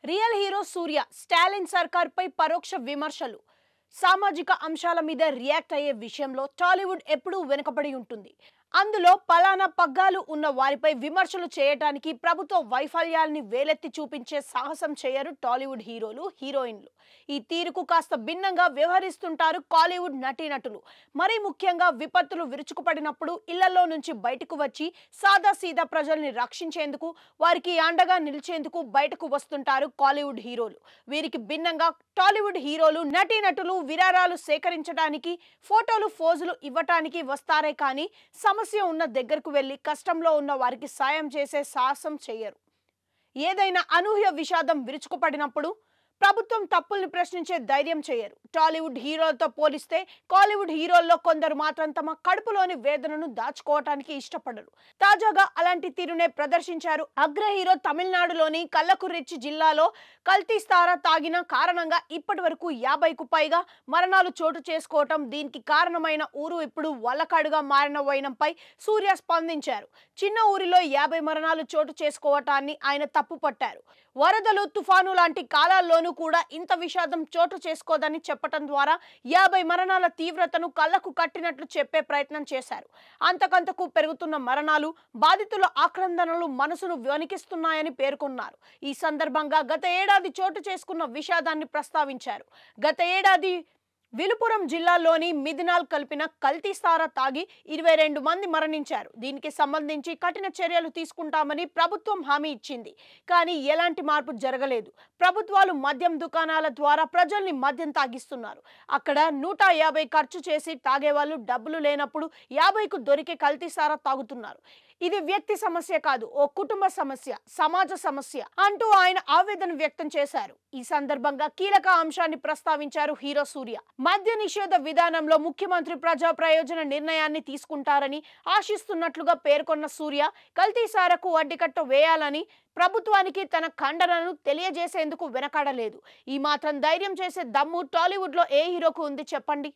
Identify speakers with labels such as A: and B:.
A: Real hero సూర్య స్టాలిన్ సర్కార్పై పరోక్ష విమర్శలు. సామాజిక అంశాల మీద రియాక్ట్ అయ్యే విషయంలో టాలీవుడ్ ఎప్పుడూ వెనుకబడి ఉంటుంది. అందులో పలానా పగ్గాలు ఉన్న వారిపై విమర్శలు చేయటానికి ప్రభుత్వ వైఫల్యాల్ని వేలెత్తి చూపించే సాహసం చేయరు టాలీవుడ్ హీరోలు, హీరోయిన్లు. ఈ తీరుకు కాస్త భిన్నంగా వ్యవహరిస్తుంటారు కాలీవుడ్ నటీనటులు. మరీ ముఖ్యంగా విపత్తులు విరుచుకుపడినప్పుడు ఇళ్లలో నుంచి బయటకు వచ్చి సాదాసీదా ప్రజల్ని రక్షించేందుకు, వారికి అండగా నిలిచేందుకు బయటకు వస్తుంటారు కాలీవుడ్ హీరోలు. వీరికి భిన్నంగా టాలీవుడ్ హీరోలు, నటీనటులు విరాళాలు సేకరించడానికి, ఫోటోలు ఫోజులు ఇవ్వటానికి వస్తారే కానీ సమస్య ఉన్న దగ్గరకు వెళ్లి కష్టంలో ఉన్న వారికి సాయం చేసే సాహసం చేయరు. ఏదైనా అనూహ్య విషాదం విరుచుకుపడినప్పుడు ప్రభుత్వం తప్పుల్ని ప్రశ్నించే ధైర్యం చేయరు. టాలీవుడ్ హీరోలతో పోలిస్తే కాలీవుడ్ హీరోల్లో కొందరు మాత్రం తమ కడుపులోని వేదనను దాచుకోవటానికి ఇష్టపడరు. తాజాగా అలాంటి తీరునే ప్రదర్శించారు అగ్ర హీరో. తమిళనాడులోని కల్లకురిచ్చి జిల్లాలో కల్తీస్తారా తాగిన కారణంగా ఇప్పటి వరకు 50కు పైగా మరణాలు చోటు చేసుకోవటం, దీనికి కారణమైన ఊరు ఇప్పుడు వల్లకాడుగా మారిన వైనంపై సూర్య స్పందించారు. చిన్న ఊరిలో 50 మరణాలు చోటు చేసుకోవటాన్ని ఆయన తప్పుపట్టారు. వరదలు, తుఫాను లాంటి కాలాల్లోనూ కూడా ఇంత విషాదం చోటు చేసుకోదని చెప్పటం ద్వారా 50 మరణాల తీవ్రతను కళ్ళకు కట్టినట్లు చెప్పే ప్రయత్నం చేశారు. అంతకంతకు పెరుగుతున్న మరణాలు, బాధితుల ఆక్రందనలు మనసును వణికిస్తున్నాయని పేర్కొన్నారు. ఈ సందర్భంగా గత ఏడాది చోటు చేసుకున్న విషాదాన్ని ప్రస్తావించారు. గత ఏడాది విలుపురం జిల్లాలోని మిథినాల్ కలిపిన కల్తీసారా తాగి 22 మంది మరణించారు. దీనికి సంబంధించి కఠిన చర్యలు తీసుకుంటామని ప్రభుత్వం హామీ ఇచ్చింది. కానీ ఎలాంటి మార్పు జరగలేదు. ప్రభుత్వాలు మద్యం దుకాణాల ద్వారా ప్రజల్ని మద్యం తాగిస్తున్నారు. అక్కడ 150 ఖర్చు చేసి తాగేవాళ్ళు డబ్బులు లేనప్పుడు 50కు దొరికే కల్తీసారా తాగుతున్నారు. ఇది వ్యక్తి సమస్య కాదు, ఓ కుటుంబ సమస్య, సమాజ సమస్య అంటూ ఆయన ఆవేదన వ్యక్తం చేశారు. ఈ సందర్భంగా కీలక అంశాన్ని ప్రస్తావించారు హీరో సూర్య. మద్య నిషేధ విధానంలో ముఖ్యమంత్రి ప్రజా ప్రయోజన నిర్ణయాన్ని తీసుకుంటారని ఆశిస్తున్నట్లుగా పేర్కొన్న సూర్య, కల్తీసారకు అడ్డుకట్ట వేయాలని ప్రభుత్వానికి తన ఖండనను తెలియజేసేందుకు వెనకాడలేదు. ఈ మాత్రం ధైర్యం చేసే దమ్ము టాలీవుడ్ లో ఏ హీరోకు ఉంది చెప్పండి?